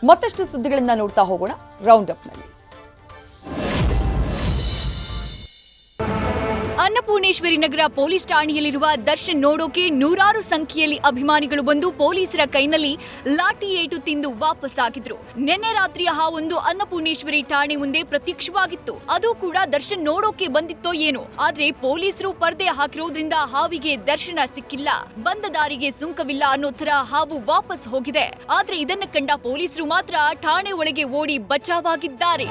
ಮತ್ತಷ್ಟು ಸುದ್ದಿಗಳನ್ನ ನೋಡ್ತಾ ಹೋಗೋಣ ರೌಂಡ್ ಅಪ್ನಲ್ಲಿ. ಅನ್ನಪೂರ್ಣೇಶ್ವರಿ ನಗರ ಪೊಲೀಸ್ ಠಾಣೆಯಲ್ಲಿರುವ ದರ್ಶನ್ ನೋಡೋಕೆ ನೂರಾರು ಸಂಖ್ಯೆಯಲ್ಲಿ ಅಭಿಮಾನಿಗಳು ಬಂದು ಪೊಲೀಸರ ಕೈನಲ್ಲಿ ಲಾಠಿ ಏಟು ತಿಂದು ವಾಪಸ್ಸಾಗಿದ್ರು. ನಿನ್ನೆ ರಾತ್ರಿಯ ಹಾವೊಂದು ಅನ್ನಪೂರ್ಣೇಶ್ವರಿ ಠಾಣೆ ಮುಂದೆ ಪ್ರತ್ಯಕ್ಷವಾಗಿತ್ತು. ಅದು ಕೂಡ ದರ್ಶನ್ ನೋಡೋಕೆ ಬಂದಿತ್ತೋ ಏನೋ, ಆದ್ರೆ ಪೊಲೀಸರು ಪರ್ದೆ ಹಾಕಿರೋದ್ರಿಂದ ಹಾವಿಗೆ ದರ್ಶನ ಸಿಕ್ಕಿಲ್ಲ, ಬಂದ ದಾರಿಗೆ ಸುಂಕವಿಲ್ಲ ಅನ್ನೋ ತರ ಹಾವು ವಾಪಸ್ ಹೋಗಿದೆ. ಆದ್ರೆ ಇದನ್ನ ಕಂಡ ಪೊಲೀಸರು ಮಾತ್ರ ಠಾಣೆ ಒಳಗೆ ಓಡಿ ಬಚಾವಾಗಿದ್ದಾರೆ.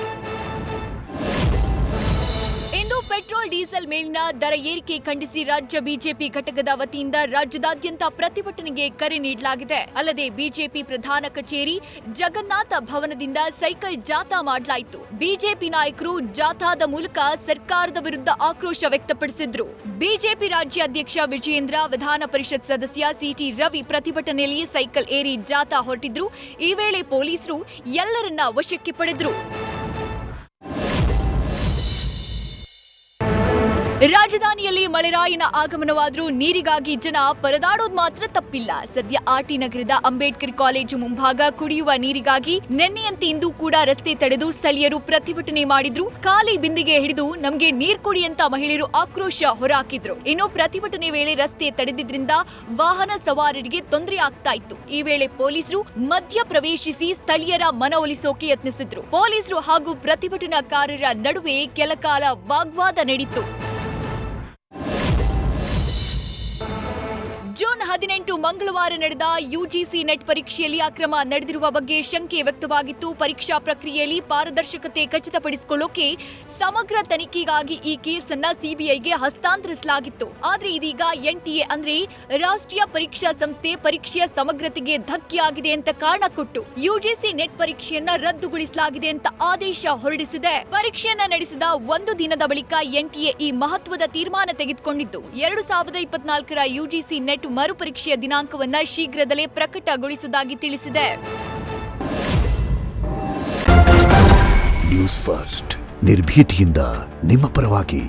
ಇಂದು ಪೆಟ್ರೋಲ್ ಡೀಸೆಲ್ ಮೇಲಿನ ದರ ಏರಿಕೆ ಖಂಡಿಸಿ ರಾಜ್ಯ ಬಿಜೆಪಿ ಘಟಕದ ವತಿಯಿಂದ ರಾಜ್ಯದಾದ್ಯಂತ ಪ್ರತಿಭಟನೆಗೆ ಕರೆ ನೀಡಲಾಗಿದೆ. ಅಲ್ಲದೆ ಬಿಜೆಪಿ ಪ್ರಧಾನ ಕಚೇರಿ ಜಗನ್ನಾಥ ಭವನದಿಂದ ಸೈಕಲ್ ಜಾಥಾ ಮಾಡಲಾಯಿತು. ಬಿಜೆಪಿ ನಾಯಕರು ಜಾಥಾದ ಮೂಲಕ ಸರ್ಕಾರದ ವಿರುದ್ಧ ಆಕ್ರೋಶ ವ್ಯಕ್ತಪಡಿಸಿದ್ರು. ಬಿಜೆಪಿ ರಾಜ್ಯಾಧ್ಯಕ್ಷ ವಿಜಯೇಂದ್ರ, ವಿಧಾನ ಪರಿಷತ್ ಸದಸ್ಯ ಸಿಟಿ ರವಿ ಪ್ರತಿಭಟನೆಯಲ್ಲಿ ಸೈಕಲ್ ಏರಿ ಜಾಥಾ ಹೊರಟಿದ್ರು. ಈ ವೇಳೆ ಪೊಲೀಸರು ಎಲ್ಲರನ್ನ ವಶಕ್ಕೆ ಪಡೆದ್ರು. ರಾಜಧಾನಿಯಲ್ಲಿ ಮಳೆರಾಯನ ಆಗಮನವಾದರೂ ನೀರಿಗಾಗಿ ಜನ ಪರದಾಡೋದು ಮಾತ್ರ ತಪ್ಪಿಲ್ಲ. ಸದ್ಯ ಆರ್ಟಿ ನಗರದ ಅಂಬೇಡ್ಕರ್ ಕಾಲೇಜು ಮುಂಭಾಗ ಕುಡಿಯುವ ನೀರಿಗಾಗಿ ನಿನ್ನೆಯಂತೆ ಇಂದು ಕೂಡ ರಸ್ತೆ ತಡೆದು ಸ್ಥಳೀಯರು ಪ್ರತಿಭಟನೆ ಮಾಡಿದ್ರು. ಖಾಲಿ ಬಿಂದಿಗೆ ಹಿಡಿದು ನಮಗೆ ನೀರು ಕೊಡಿ ಅಂತ ಮಹಿಳೆಯರು ಆಕ್ರೋಶ ಹೊರಹಾಕಿದ್ರು. ಇನ್ನು ಪ್ರತಿಭಟನೆ ವೇಳೆ ರಸ್ತೆ ತಡೆದಿದ್ರಿಂದ ವಾಹನ ಸವಾರರಿಗೆ ತೊಂದರೆ ಆಗ್ತಾ ಇತ್ತು. ಈ ವೇಳೆ ಪೊಲೀಸರು ಮಧ್ಯ ಪ್ರವೇಶಿಸಿ ಸ್ಥಳೀಯರ ಮನವೊಲಿಸೋಕೆ ಯತ್ನಿಸಿದ್ರು. ಪೊಲೀಸರು ಹಾಗೂ ಪ್ರತಿಭಟನಾಕಾರರ ನಡುವೆ ಕೆಲಕಾಲ ವಾಗ್ವಾದ ನಡೆಯಿತು. ಜೂನ್ 18 ಮಂಗಳವಾರ ನಡೆದ ಯುಜಿಸಿ ನೆಟ್ ಪರೀಕ್ಷೆಯಲ್ಲಿ ಅಕ್ರಮ ನಡೆದಿರುವ ಬಗ್ಗೆ ಶಂಕೆ ವ್ಯಕ್ತವಾಗಿತ್ತು. ಪರೀಕ್ಷಾ ಪ್ರಕ್ರಿಯೆಯಲ್ಲಿ ಪಾರದರ್ಶಕತೆ ಖಚಿತಪಡಿಸಿಕೊಳ್ಳೋಕೆ ಸಮಗ್ರ ತನಿಖೆಗಾಗಿ ಈ ಕೇಸ್ ಅನ್ನ ಸಿಬಿಐಗೆ ಹಸ್ತಾಂತರಿಸಲಾಗಿತ್ತು. ಆದ್ರೆ ಇದೀಗ ಎನ್ಟಿಎ ಅಂದ್ರೆ ರಾಷ್ಟ್ರೀಯ ಪರೀಕ್ಷಾ ಸಂಸ್ಥೆ ಪರೀಕ್ಷೆಯ ಸಮಗ್ರತೆಗೆ ಧಕ್ಕೆಯಾಗಿದೆ ಅಂತ ಕಾರಣ ಕೊಟ್ಟು ಯುಜಿಸಿ ನೆಟ್ ಪರೀಕ್ಷೆಯನ್ನ ರದ್ದುಗೊಳಿಸಲಾಗಿದೆ ಅಂತ ಆದೇಶ ಹೊರಡಿಸಿದೆ. ಪರೀಕ್ಷೆಯನ್ನ ನಡೆಸಿದ ಒಂದು ದಿನದ ಬಳಿಕ ಎನ್ಟಿಎ ಈ ಮಹತ್ವದ ತೀರ್ಮಾನ ತೆಗೆದುಕೊಂಡಿದ್ದು 2024ರ ಯುಜಿಸಿ ನೆಟ್ ಮರುಪರೀಕ್ಷೆಯ ದಿನಾಂಕವನ್ನ ಶೀಘ್ರದಲ್ಲೇ ಪ್ರಕಟಗೊಳಿಸುವುದಾಗಿ ತಿಳಿಸಿದೆ. ನ್ಯೂಸ್ ಫಸ್ಟ್ ನಿರ್ಭೀತಿಯಿಂದ ನಿಮ್ಮ ಪರವಾಗಿ.